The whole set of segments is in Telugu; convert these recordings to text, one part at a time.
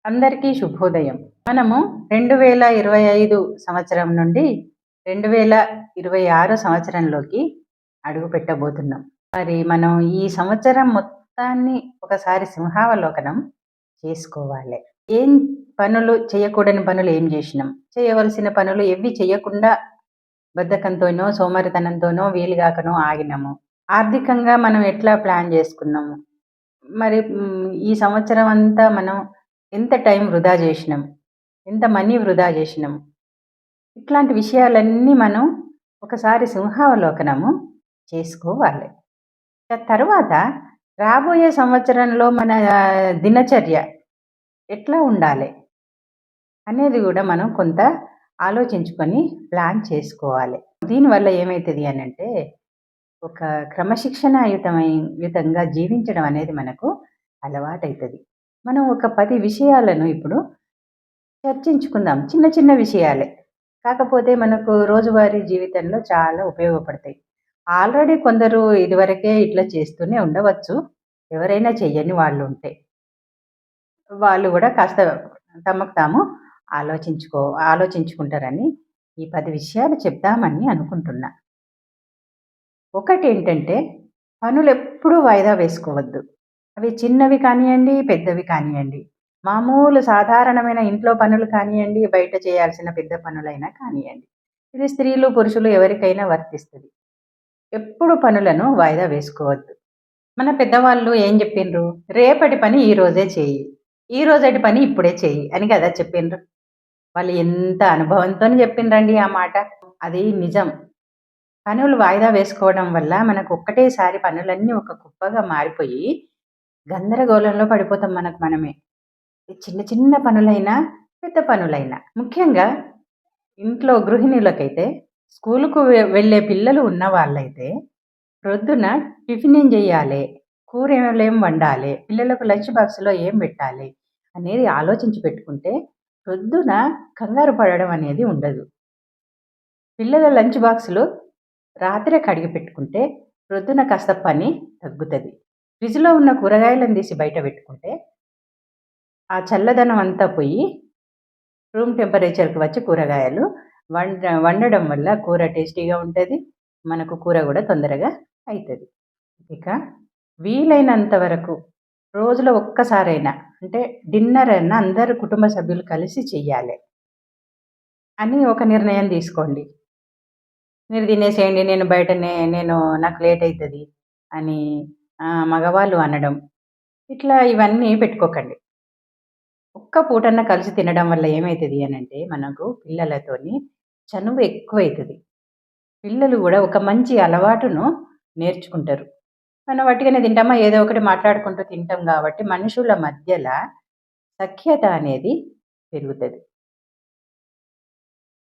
అందరికీ శుభోదయం. మనము 2025 సంవత్సరం నుండి 2026 సంవత్సరంలోకి అడుగు పెట్టబోతున్నాం. మరి మనం ఈ సంవత్సరం మొత్తాన్ని ఒకసారి సింహావలోకనం చేసుకోవాలి. ఏం పనులు చేయకూడని పనులు ఏం చేసినాం? చేయవలసిన పనులు ఏవి చేయకుండా బద్ధకంతోనో, సోమరితనంతోనో, వీలుగాకనో ఆగినాము. ఆర్థికంగా మనం ఎట్లా ప్లాన్ చేసుకున్నాము? మరి ఈ సంవత్సరం అంతా మనం ఎంత టైం వృధా చేసినాం? ఎంత మనీ వృధా చేసినాం? ఇట్లాంటి విషయాలన్నీ మనం ఒకసారి సింహావలోకనము చేసుకోవాలి. తర్వాత రాబోయే సంవత్సరంలో మన దినచర్య ఎట్లా ఉండాలి అనేది కూడా మనం కొంత ఆలోచించుకొని ప్లాన్ చేసుకోవాలి. దీనివల్ల ఏమవుతుంది అని అంటే ఒక యుతంగా జీవించడం అనేది మనకు అలవాటవుతుంది. మనం ఒక 10 విషయాలను ఇప్పుడు చర్చించుకుందాం. చిన్న చిన్న విషయాలే, కాకపోతే మనకు రోజువారీ జీవితంలో చాలా ఉపయోగపడతాయి. ఆల్రెడీ కొందరు ఇదివరకే ఇట్లా చేస్తూనే ఉండవచ్చు. ఎవరైనా చెయ్యని వాళ్ళు ఉంటే వాళ్ళు కూడా కాస్త తమకు తాము ఆలోచించుకుంటారని ఈ 10 విషయాలు చెప్దామని అనుకుంటున్నా. ఒకటేంటంటే పనులు ఎప్పుడూ వాయిదా వేసుకోవద్దు. అవి చిన్నవి కానియండి, పెద్దవి కానియండి, మామూలు సాధారణమైన ఇంట్లో పనులు కానియండి, బయట చేయాల్సిన పెద్ద పనులైనా కానియండి. ఇది స్త్రీలు, పురుషులు ఎవరికైనా వర్తిస్తుంది. ఎప్పుడు పనులను వాయిదా వేసుకోవద్దు. మన పెద్దవాళ్ళు ఏం చెప్పిండ్రు? రేపటి పని ఈ రోజే చేయి, ఈ రోజటి పని ఇప్పుడే చేయి అని కదా చెప్పిండ్రు. వాళ్ళు ఎంత అనుభవంతో చెప్పిండ్రండి ఆ మాట. అది నిజం. పనులు వాయిదా వేసుకోవడం వల్ల మనకు ఒక్కటేసారి పనులన్నీ ఒక కుప్పగా మారిపోయి గందరగోళంలో పడిపోతాం మనకు మనమే. చిన్న చిన్న పనులైనా, పెద్ద పనులైనా. ముఖ్యంగా ఇంట్లో గృహిణులకైతే, స్కూలుకు వెళ్ళే పిల్లలు ఉన్న వాళ్ళైతే ప్రొద్దున టిఫిన్ ఏం చెయ్యాలి, కూర ఏం వండాలి, పిల్లలకు లంచ్ బాక్స్లో ఏం పెట్టాలి అనేది ఆలోచించి పెట్టుకుంటే ప్రొద్దున కంగారు పడడం అనేది ఉండదు. పిల్లల లంచ్ బాక్సులు రాత్రే కడిగి పెట్టుకుంటే ప్రొద్దున కాస్త పని తగ్గుతుంది. ఫ్రిడ్జ్లో ఉన్న కూరగాయలను తీసి బయట పెట్టుకుంటే ఆ చల్లదనం అంతా పోయి రూమ్ టెంపరేచర్కి వచ్చి కూరగాయలు వండడం వల్ల కూర టేస్టీగా ఉంటుంది. మనకు కూర కూడా తొందరగా అవుతుంది. ఇక వీలైనంత వరకు రోజులో ఒక్కసారైనా, అంటే డిన్నర్ అయినా అందరు కుటుంబ సభ్యులు కలిసి చెయ్యాలి అని ఒక నిర్ణయం తీసుకోండి. మీరు తినేసేయండి, నేను నాకు లేట్ అవుతుంది అని మగవాళ్ళు అనడం, ఇట్లా ఇవన్నీ పెట్టుకోకండి. ఒక్క పూటన్న కలిసి తినడం వల్ల ఏమవుతుంది అని అంటే మనకు పిల్లలతోని చనువు ఎక్కువవుతుంది. పిల్లలు కూడా ఒక మంచి అలవాటును నేర్చుకుంటారు. మనం వట్టిగానే తింటామా, ఏదో ఒకటి మాట్లాడుకుంటూ తింటాం కాబట్టి మనుషుల మధ్యలో సఖ్యత అనేది పెరుగుతుంది.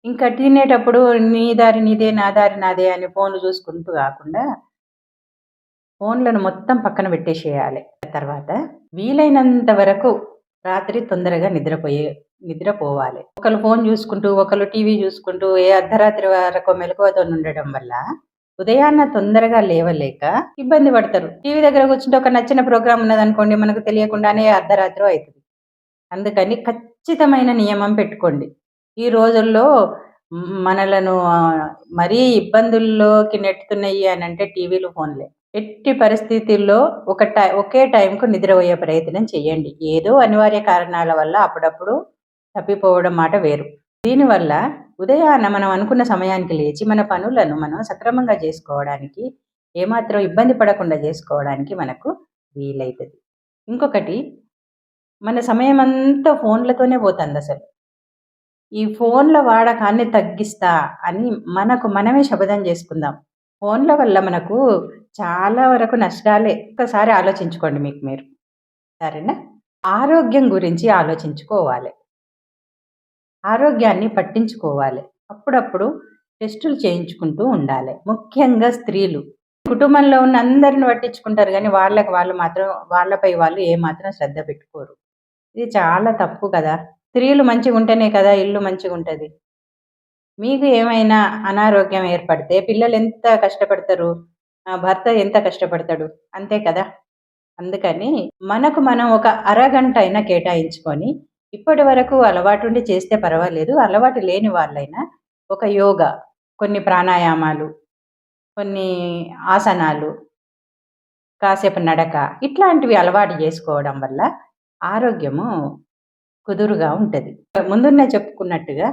ఇంకా తినేటప్పుడు నీ దారి నీదే, నా దారి నాదే అని ఫోన్లు చూసుకుంటూ కాకుండా ఫోన్లను మొత్తం పక్కన పెట్టేసేయాలి. తర్వాత వీలైనంత వరకు రాత్రి తొందరగా నిద్రపోవాలి. ఒకరు ఫోన్ చూసుకుంటూ, ఒకరు టీవీ చూసుకుంటూ ఏ అర్ధరాత్రి వరకు మెలకువతో ఉండడం వల్ల ఉదయాన్న తొందరగా లేవలేక ఇబ్బంది పడతారు. టీవీ దగ్గర కూర్చుంటే ఒక నచ్చిన ప్రోగ్రామ్ ఉన్నదనుకోండి, మనకు తెలియకుండానే అర్ధరాత్రి అవుతుంది. అందుకని ఖచ్చితమైన నియమం పెట్టుకోండి. ఈ రోజుల్లో మనలను మరీ ఇబ్బందుల్లోకి నెట్టుతున్నాయి అని అంటే టీవీలు, ఫోన్లే. ఎట్టి పరిస్థితుల్లో ఒకే టైంకు నిద్రపోయే ప్రయత్నం చేయండి. ఏదో అనివార్య కారణాల వల్ల అప్పుడప్పుడు తప్పిపోవడం మాట వేరు. దీనివల్ల ఉదయాన మనం అనుకున్న సమయానికి లేచి మన పనులను మనం సక్రమంగా చేసుకోవడానికి, ఏమాత్రం ఇబ్బంది పడకుండా చేసుకోవడానికి మనకు వీలవుతుంది. ఇంకొకటి, మన సమయం అంతా ఫోన్లతోనే పోతుంది అసలు. ఈ ఫోన్ల వాడకాన్ని తగ్గిస్తా అని మనకు మనమే శపథం చేసుకుందాం. ఫోన్ల వల్ల మనకు చాలా వరకు నష్టాలే. ఒక్కసారి ఆలోచించుకోండి మీకు మీరు, సరేనా? ఆరోగ్యం గురించి ఆలోచించుకోవాలి, ఆరోగ్యాన్ని పట్టించుకోవాలి. అప్పుడప్పుడు టెస్టులు చేయించుకుంటూ ఉండాలి. ముఖ్యంగా స్త్రీలు కుటుంబంలో ఉన్న అందరిని పట్టించుకుంటారు, కానీ వాళ్ళపై వాళ్ళు ఏమాత్రం శ్రద్ధ పెట్టుకోరు. ఇది చాలా తప్పు కదా. స్త్రీలు మంచిగా ఉంటేనే కదా ఇల్లు మంచిగా ఉంటుంది. మీకు ఏమైనా అనారోగ్యం ఏర్పడితే పిల్లలు ఎంత కష్టపడతారు, భర్త ఎంత కష్టపడతాడు, అంతే కదా. అందుకని మనకు మనం ఒక అరగంట అయినా కేటాయించుకొని ఇప్పటి వరకు అలవాటుండి చేస్తే పర్వాలేదు. అలవాటు లేని వాళ్ళైనా ఒక యోగా, కొన్ని ప్రాణాయామాలు, కొన్ని ఆసనాలు, కాసేపు నడక ఇట్లాంటివి అలవాటు జేసుకోవడం వల్ల ఆరోగ్యము కుదురుగా ఉంటది. ముందునే చెప్పుకున్నట్టుగా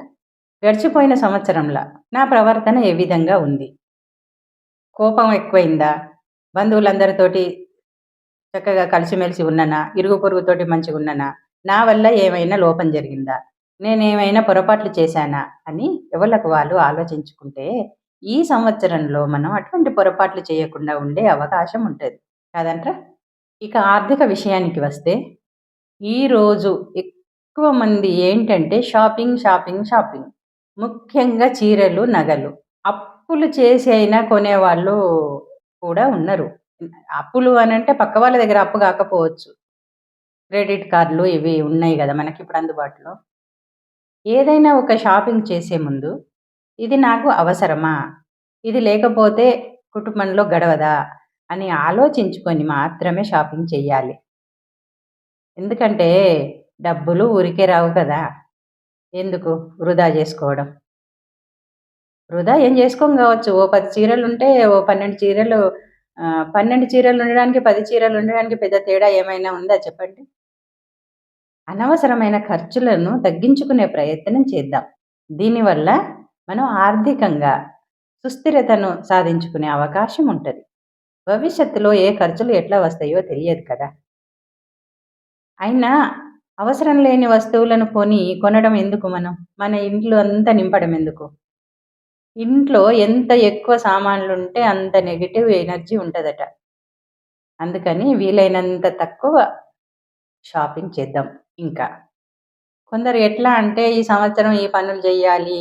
గడిచిపోయిన సంవత్సరంలా నా ప్రవర్తన ఏ విధంగా ఉంది? కోపం ఎక్కువైందా? బంధువులందరితోటి చక్కగా కలిసిమెలిసి ఉన్ననా? ఇరుగు పొరుగుతోటి మంచిగున్ననా? నా వల్ల ఏమైనా లోపం జరిగిందా? నేనేమైనా పొరపాట్లు చేశానా? అని ఎవళ్ళకు వాళ్ళు ఆలోచించుకుంటే, ఈ సంవత్సరంలో మనం అటువంటి పొరపాట్లు చేయకుండా ఉండే అవకాశం ఉంటది. కాదంట్రా? ఇక ఆర్థిక విషయానికి వస్తే, ఈరోజు ఎక్కువ మంది ఏంటంటే షాపింగ్, షాపింగ్, షాపింగ్. ముఖ్యంగా చీరలు, నగలు. అప్పులు చేసి అయినా కొనేవాళ్ళు కూడా ఉన్నారు. అప్పులు అనంటే పక్క వాళ్ళ దగ్గర అప్పు కాకపోవచ్చు. క్రెడిట్ కార్డ్‌లు ఇవి ఉన్నాయి గదా! మనకిప్పుడు అందుబాటులో. ఏదైనా ఒక షాపింగ్ చేసే ముందు, ఇది నాకు అవసరమా? ఇది లేకపోతే కుటుంబంలో గడవదా? అని ఆలోచించుకొని మాత్రమే షాపింగ్ చెయ్యాలి. ఎందుకంటే డబ్బులు ఊరికే రావు కదా! ఎందుకు వృధా జేసుకోవడం. వృధా ఏం జేసుకోం గావచ్చు. ఓ 10 చీరలుంటే ఓ 12 చీరలు 12 చీరలుండడానికి, 10 చీరలుండడానికి పెద్ద తేడా ఏమైనా ఉందా చెప్పండి? అనవసరమైన ఖర్చులను తగ్గించుకునే ప్రయత్నం చేద్దాం. దీనివల్ల మనం ఆర్థికంగా సుస్థిరతను సాధించుకునే అవకాశం ఉంటది. భవిష్యత్తులో ఏ ఖర్చులు ఎట్లా వస్తాయో తెలియదు కదా! అయినా అవసరం లేని వస్తువులను కొనడం ఎందుకు మనం? మన ఇంట్లో అంతా నింపడం ఎందుకు? ఇంట్లో ఎంత ఎక్కువ సామాన్లుంటే అంత నెగెటివ్ ఎనర్జీ ఉంటదట. అందుకని వీలైనంత తక్కువ షాపింగ్ చేద్దాం ఇంకా. కొందరు ఎట్లా అంటే ఈ సంవత్సరం ఈ పనులు జెయ్యాలి.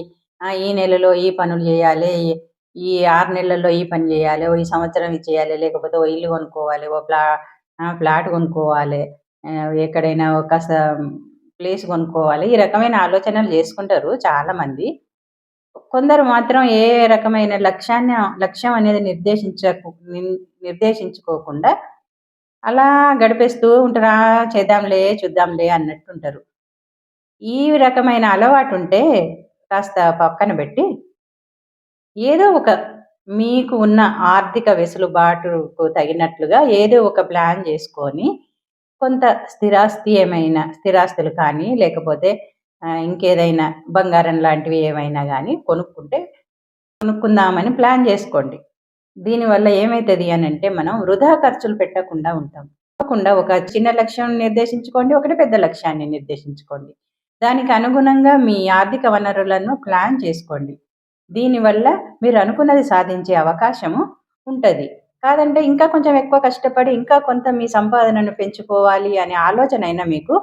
ఈ నెలలో ఈ పనులు జేయాలి. ఈ 6 నెలల్లో ఈ పని జేయాలి. ఈ సంవత్సరం ఇది చేయాలి. లేకపోతే ఓ ఇల్లు కొనుక్కోవాలి. ఫ్లాట్ కొనుక్కోవాలి. ఎక్కడైనా కాస్త ప్లేస్ కొనుక్కోవాలి. ఈ రకమైన ఆలోచనలు జేసుకుంటారు చాలామంది. కొందరు మాత్రం ఏ రకమైన లక్ష్యం అనేది నిర్దేశించుకోకుండా అలా గడిపేస్తూ ఉంటారు. చేద్దాంలే, చూద్దాంలే అన్నట్టుంటారు. ఈ రకమైన అలవాటుంటే కాస్త పక్కన బెట్టి, ఏదో ఒక మీకు ఉన్న ఆర్థిక వెసులుబాటుకు తగినట్లుగా ఏదో ఒక ప్లాన్ జేసుకొని, కొంత స్థిరాస్తులు కానీ, లేకపోతే ఇంకేదైనా బంగారం లాంటివి ఏమైనా గానీ కొనుక్కుందామని ప్లాన్ జేసుకోండి. దీనివల్ల ఏమైతది అనంటే, మనం వృధా ఖర్చులు పెట్టకుండా ఉంటాం. తప్పకుండా ఒక చిన్న లక్ష్యం నిర్దేశించుకోండి. ఒకటి పెద్ద లక్ష్యాన్ని నిర్దేశించుకోండి. దానికి అనుగుణంగా మీ ఆర్థిక వనరులను ప్లాన్ చేసుకోండి. దీనివల్ల మీరు అనుకున్నది సాధించే అవకాశము ఉంటది. కాదంటే ఇంకా కొంచెం ఎక్కువ కష్టపడి ఇంకా కొంత మీ సంపాదనను పెంచుకోవాలి అనే ఆలోచనైనా మీకు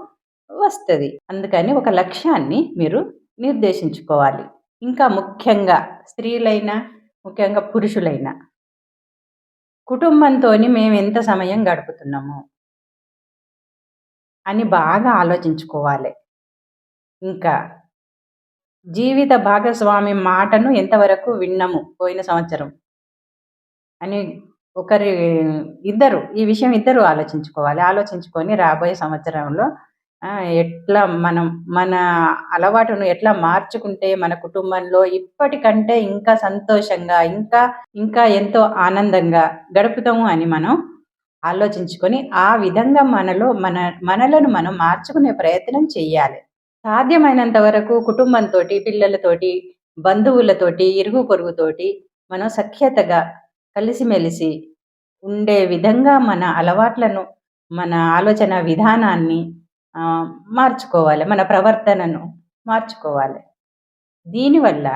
వస్తది. అందుకని ఒక లక్ష్యాన్ని మీరు నిర్దేశించుకోవాలి. ఇంకా ముఖ్యంగా స్త్రీలైనా, ముఖ్యంగా పురుషులైనా కుటుంబంతోని మేమెంత సమయం గడుపుతున్నాము అని బాగా ఆలోచించుకోవాలి. ఇంకా జీవిత భాగస్వామి మాటను ఎంతవరకు విన్నాము పోయిన సంవత్సరం అని ఒకరి ఈ విషయం ఇద్దరు ఆలోచించుకోవాలి. ఆలోచించుకొని రాబోయే సంవత్సరంలో ఎట్లా మనం మన అలవాటును ఎట్లా మార్చుకుంటే మన కుటుంబంలో ఇప్పటికంటే ఇంకా సంతోషంగా, ఇంకా ఎంతో ఆనందంగా గడుపుతాము అని మనం ఆలోచించుకొని, ఆ విధంగా మనలను మనం మార్చుకునే ప్రయత్నం చెయ్యాలి. సాధ్యమైనంత వరకు కుటుంబంతోటి, పిల్లలతోటి, బంధువులతోటి, ఇరుగు పొరుగుతోటి మనం సఖ్యతగా కలిసిమెలిసి ఉండే విధంగా మన అలవాట్లను, మన ఆలోచన విధానాన్ని మార్చుకోవాలి. మన ప్రవర్తనను మార్చుకోవాలి. దీనివల్ల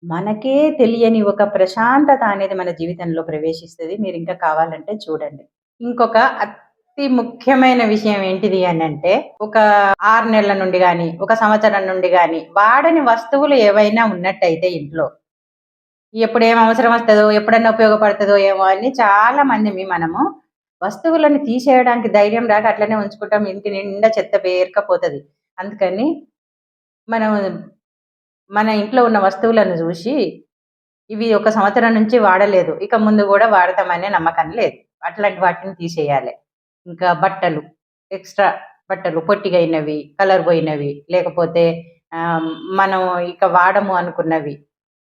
మనకే తెలియని ఒక ప్రశాంతత అనేది మన జీవితంలో ప్రవేశిస్తది. మీరింకా కావాలంటే చూడండి. ఇంకొక అతి ముఖ్యమైన విషయం ఏంటిది అనంటే, ఒక 6 నెలల నుండి గాని, ఒక సంవత్సరం నుండి గాని వాడని వస్తువులు ఏవైనా ఉన్నట్టయితే ఇంట్లో, ఎప్పుడేం అవసరం వస్తదో, ఎప్పుడన్నా ఉపయోగపడతదో ఏమో అని చాలా మందిమి మనము వస్తువులను తీసేయడానికి ధైర్యం రాక అట్లనే ఉంచుకుంటాం. ఇంటి నిండా చెత్త పేరుకపోతది. అందుకని మనం మన ఇంట్లో ఉన్న వస్తువులను జూషి, ఇవి ఒక సంవత్సరం నుంచి వాడలేదు. ఇక ముందు గూడా వాడతామనే నమ్మకం లేదు. అట్లాంటి వాటిని తీసేయాలి. ఇంకా బట్టలు ఎక్స్‌ట్రా బట్టలు పొట్టిగయినవి, కలర్ పోయినవి, లేకపోతే ఆహ్, మనం ఇక వాడము అనుకున్నవి.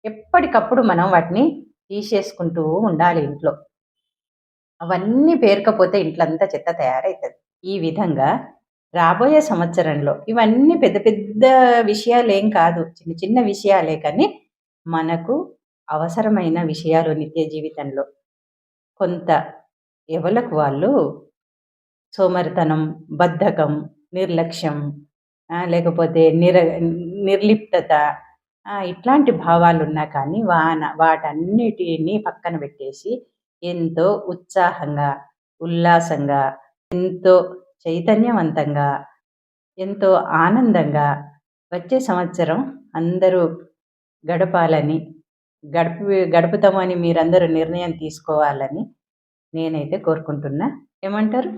ఎప్పటికప్పుడు మనం వాటిని తీసేసుకుంటూ ఉండాలి ఇంట్లో. అవన్నీ పేరుకపోతే ఇంట్లంతా చెత్త తయారైతది. ఈ విధంగా రాబోయే సంవత్సరంలో ఇవన్నీ పెద్ద పెద్ద విషయాలేం కాదు. చిన్న చిన్న విషయాలే కానీ, మనకు అవసరమైన విషయాలు నిత్య జీవితంలో. కొంత ఎవలకు వాళ్ళు సోమరితనం, బద్ధకం, నిర్లక్ష్యం, లేకపోతే నిర్లిప్తత, ఇట్లాంటి భావాలున్నా కానీ వాటన్నిటిని పక్కన పెట్టేసి ఎంతో ఉత్సాహంగా, ఉల్లాసంగా, ఎంతో చైతన్యవంతంగా, ఎంతో ఆనందంగా వచ్చే సంవత్సరం అందరూ గడపాలని, గడుపుతామని మీరందరూ నిర్ణయం తీసుకోవాలని నేనైతే కోరుకుంటున్నా. ఏమంటారు?